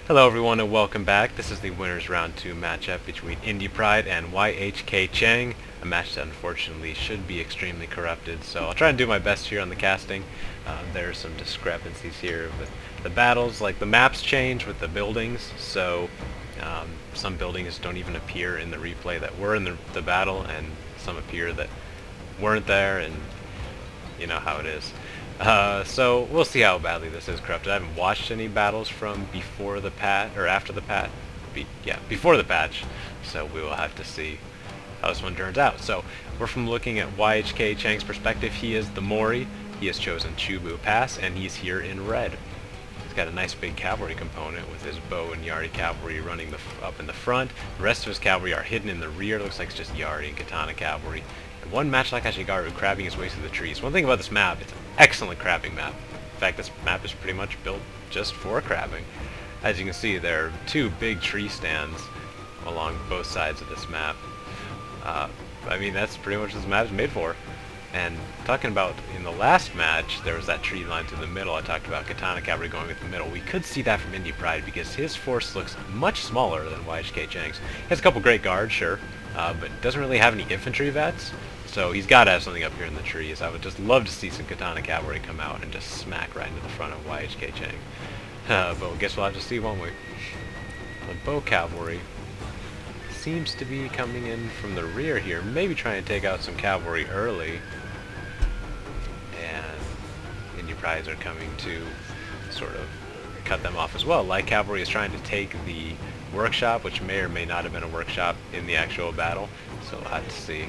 Hello everyone and welcome back. This is the winners round 2 matchup between Indypride and YHKCHENG, a match that unfortunately should be extremely corrupted, so I'll try and do my best here on the casting. There are some discrepancies here with the battles, like the maps change with the buildings, so some buildings don't even appear in the replay that were in the battle, and some appear that weren't there, and you know how it is. So we'll see how badly this is corrupted. I haven't watched any battles from before the patch, or after the patch. Before the patch. So we will have to see how this one turns out. So we're from looking at YHK Chang's perspective. He is the Mori. He has chosen Chubu Pass, and he's here in red. He's got a nice big cavalry component with his bow and Yari cavalry running up in the front. The rest of his cavalry are hidden in the rear. It looks like it's just Yari and Katana cavalry. And one match like Ashigaru crabbing his way through the trees. One thing about this map, it's an excellent crabbing map. In fact, this map is pretty much built just for crabbing. As you can see, there are two big tree stands along both sides of this map. I mean, that's pretty much what this map is made for. And talking about in the last match, there was that tree line through the middle. I talked about Katana Cavalry going with the middle. We could see that from Indypride because his force looks much smaller than YHKCHENG's. He has a couple great guards, sure, but doesn't really have any infantry vets. So he's got to have something up here in the trees. I would just love to see some Katana Cavalry come out and just smack right into the front of YHKCHENG. But I guess we'll have to see, won't we? The Bow Cavalry seems to be coming in from the rear here, maybe trying to take out some cavalry early. And Indyprides are coming to sort of cut them off as well. Light cavalry is trying to take the workshop, which may or may not have been a workshop in the actual battle, so we'll have to see.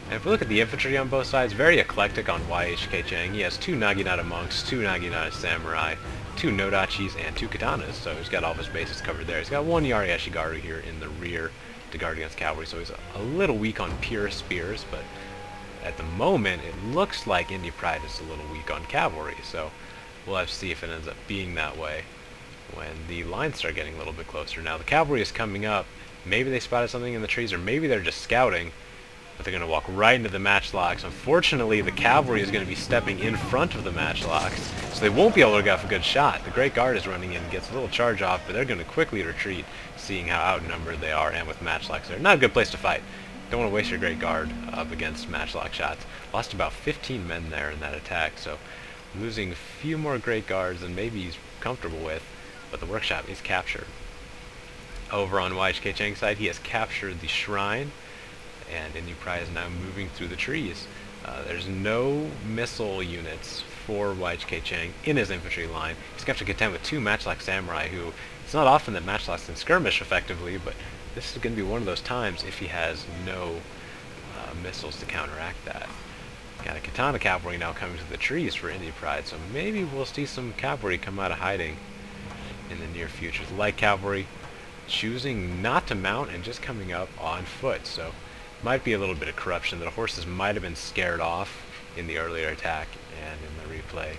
And if we look at the infantry on both sides, very eclectic on YHKCHENG. He has two Naginata monks, two Naginata samurai, two Nodachis, and two katanas, so he's got all of his bases covered there. He's got one Yari Ashigaru here in the rear to guard against cavalry, so he's a little weak on pure spears, but at the moment it looks like Indypride is a little weak on cavalry, so we'll have to see if it ends up being that way when the lines start getting a little bit closer. Now the cavalry is coming up. Maybe they spotted something in the trees, or maybe they're just scouting, but they're going to walk right into the matchlocks. Unfortunately, the cavalry is going to be stepping in front of the matchlocks, so they won't be able to get off a good shot. The Great Guard is running in, gets a little charge off, but they're going to quickly retreat, seeing how outnumbered they are, and with matchlocks there. Not a good place to fight. Don't want to waste your Great Guard up against matchlock shots. Lost about 15 men there in that attack, so losing a few more Great Guards than maybe he's comfortable with, but the workshop is captured. Over on YHKCHENG's side, he has captured the shrine, and Indypride is now moving through the trees. There's no missile units for YHKCHENG in his infantry line. He's got to contend with two Matchlock Samurai, who it's not often that Matchlocks can skirmish effectively, but this is going to be one of those times if he has no missiles to counteract that. Got a Katana Cavalry now coming to the trees for Indypride, so maybe we'll see some cavalry come out of hiding in the near future. The Light Cavalry choosing not to mount and just coming up on foot, so might be a little bit of corruption. The horses might have been scared off in the earlier attack, and in the replay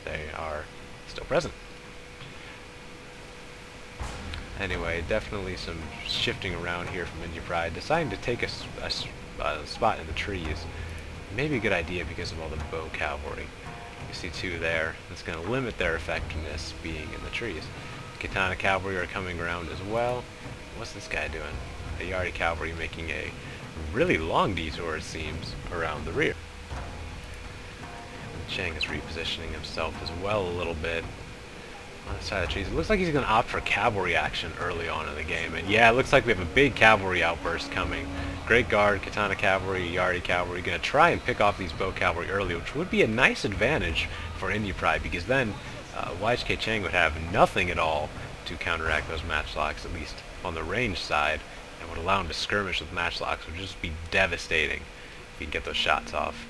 they are still present. Anyway, definitely some shifting around here from Indypride, deciding to take a spot in the trees. Maybe a good idea because of all the bow cavalry. You see two there. That's going to limit their effectiveness being in the trees. Katana cavalry are coming around as well. What's this guy doing? The Yari cavalry making a really long detour, it seems, around the rear. Chang is repositioning himself as well a little bit on the side of the trees. It looks like he's going to opt for cavalry action early on in the game. And yeah, it looks like we have a big cavalry outburst coming. Great Guard, Katana Cavalry, Yari Cavalry going to try and pick off these bow cavalry early, which would be a nice advantage for Indypride, because then YHKCHENG would have nothing at all to counteract those matchlocks, at least on the range side, and would allow him to skirmish with matchlocks, which would just be devastating if he can get those shots off.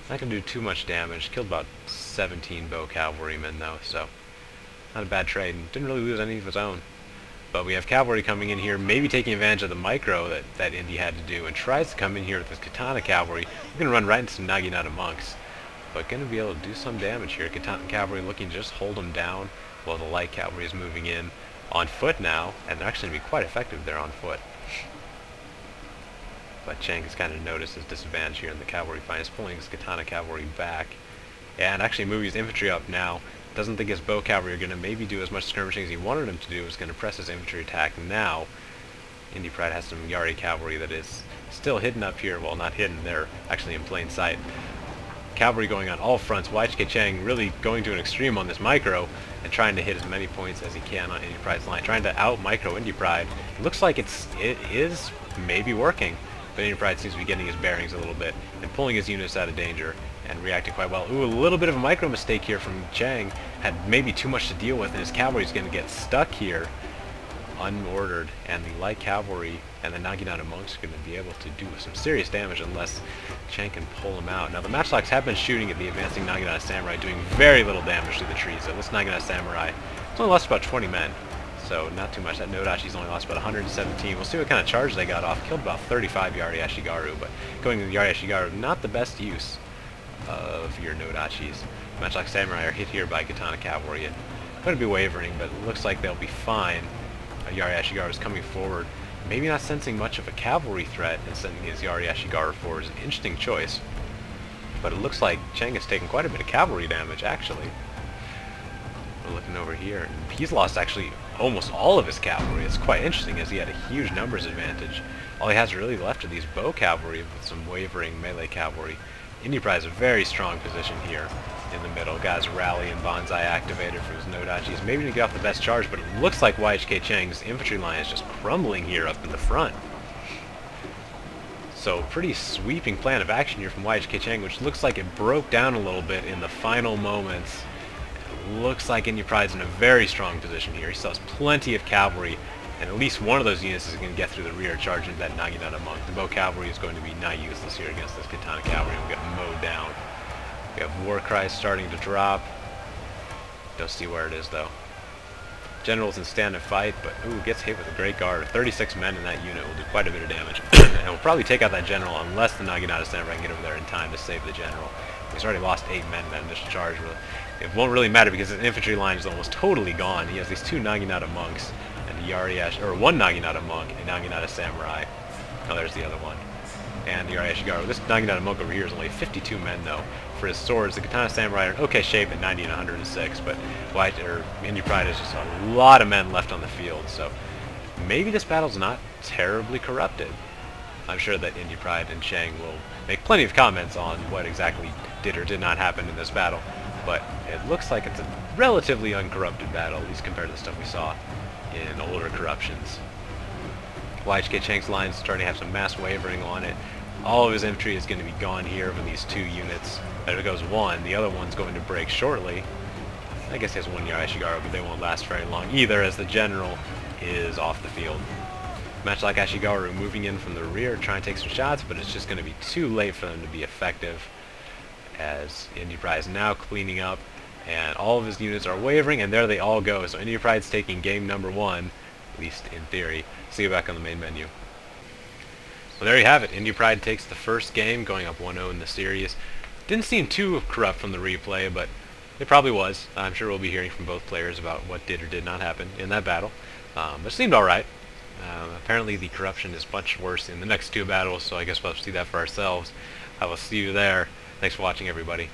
Not going to do too much damage. Killed about 17 bow cavalrymen though, so not a bad trade. Didn't really lose any of his own. But we have cavalry coming in here, maybe taking advantage of the micro that Indy had to do, and tries to come in here with this Katana Cavalry. We're going to run right into some Naginata monks, but going to be able to do some damage here. Katana Cavalry looking to just hold them down while the Light Cavalry is moving in on foot now, and they're actually going to be quite effective there on foot. But Chang has kind of noticed his disadvantage here in the cavalry fight. He's pulling his Katana Cavalry back, and actually moving his infantry up now. Doesn't think his bow cavalry are going to maybe do as much skirmishing as he wanted them to do. Is going to press his infantry attack now. Indypride has some Yari cavalry that is still hidden up here. Well, not hidden, they're actually in plain sight. Cavalry going on all fronts. YHKCHENG really going to an extreme on this micro and trying to hit as many points as he can on Indypride's line, trying to out micro Indypride. It looks like it is maybe working, but Indypride seems to be getting his bearings a little bit and pulling his units out of danger and reacting quite well. Ooh, a little bit of a micro mistake here from Cheng. Had maybe too much to deal with, and his cavalry is going to get stuck here unordered, and the light cavalry and the Naginata monks are going to be able to do some serious damage unless Cheng can pull them out. Now the matchlocks have been shooting at the advancing Naginata samurai, doing very little damage to the trees. So this Naginata samurai has only lost about 20 men, so not too much. That Nodachi's only lost about 117. We'll see what kind of charge they got off. Killed about 35 Yari Ashigaru, but going to the Yari Ashigaru, not the best use of your Nodachis. Matchlock samurai are hit here by Katana cavalry and going to be wavering, but it looks like they'll be fine. Yari Ashigaru is coming forward, maybe not sensing much of a cavalry threat, and sending his Yari Ashigaru forward is an interesting choice. But it looks like Cheng has taken quite a bit of cavalry damage, actually. We're looking over here, and he's lost actually almost all of his cavalry. It's quite interesting, as he had a huge numbers advantage. All he has really left are these bow cavalry with some wavering melee cavalry. Indypride is a very strong position here in the middle. Guys rally and Banzai activated for his Nodachis. Maybe to get off the best charge, but it looks like YHKCHENG's infantry line is just crumbling here up in the front. So pretty sweeping plan of action here from YHKCHENG, which looks like it broke down a little bit in the final moments. It looks like Indypride's in a very strong position here. He still has plenty of cavalry, and at least one of those units is going to get through the rear, charge into that Naginata monk. The bow cavalry is going to be not useless here against this Katana cavalry, and we'll get mowed down. We have war cries starting to drop. Don't see where it is though. General's in stand and fight, but ooh, gets hit with a great guard. 36 men in that unit will do quite a bit of damage. And we'll probably take out that general unless the Naginata samurai can get over there in time to save the general. He's already lost 8 men in that initial charge. It won't really matter because his infantry line is almost totally gone. He has these 2 Naginata monks and a one Naginata monk, a Naginata samurai. Oh, there's the other one. And the Yari Ashigaru. This Naginata monk over here is only 52 men though. For his swords, the Katana samurai are in okay shape at 90 and 106, but Indypride has just a lot of men left on the field, so maybe this battle's not terribly corrupted. I'm sure that Indypride and Cheng will make plenty of comments on what exactly did or did not happen in this battle, but it looks like it's a relatively uncorrupted battle, at least compared to the stuff we saw in older corruptions. YHKCHENG's line is starting to have some mass wavering on it. All of his infantry is going to be gone here from these 2 units. There goes one. The other one's going to break shortly. I guess he has 1 Yari Ashigaru, but they won't last very long either, as the general is off the field. Matchlock Ashigaru moving in from the rear, trying to take some shots, but it's just going to be too late for them to be effective, as Indypride is now cleaning up, and all of his units are wavering, and there they all go. So Indypride's taking game number 1, at least in theory. See you back on the main menu. Well, there you have it. Indypride takes the first game, going up 1-0 in the series. Didn't seem too corrupt from the replay, but it probably was. I'm sure we'll be hearing from both players about what did or did not happen in that battle. But it seemed alright. Apparently the corruption is much worse in the next 2 battles, so I guess we'll have to see that for ourselves. I will see you there. Thanks for watching, everybody.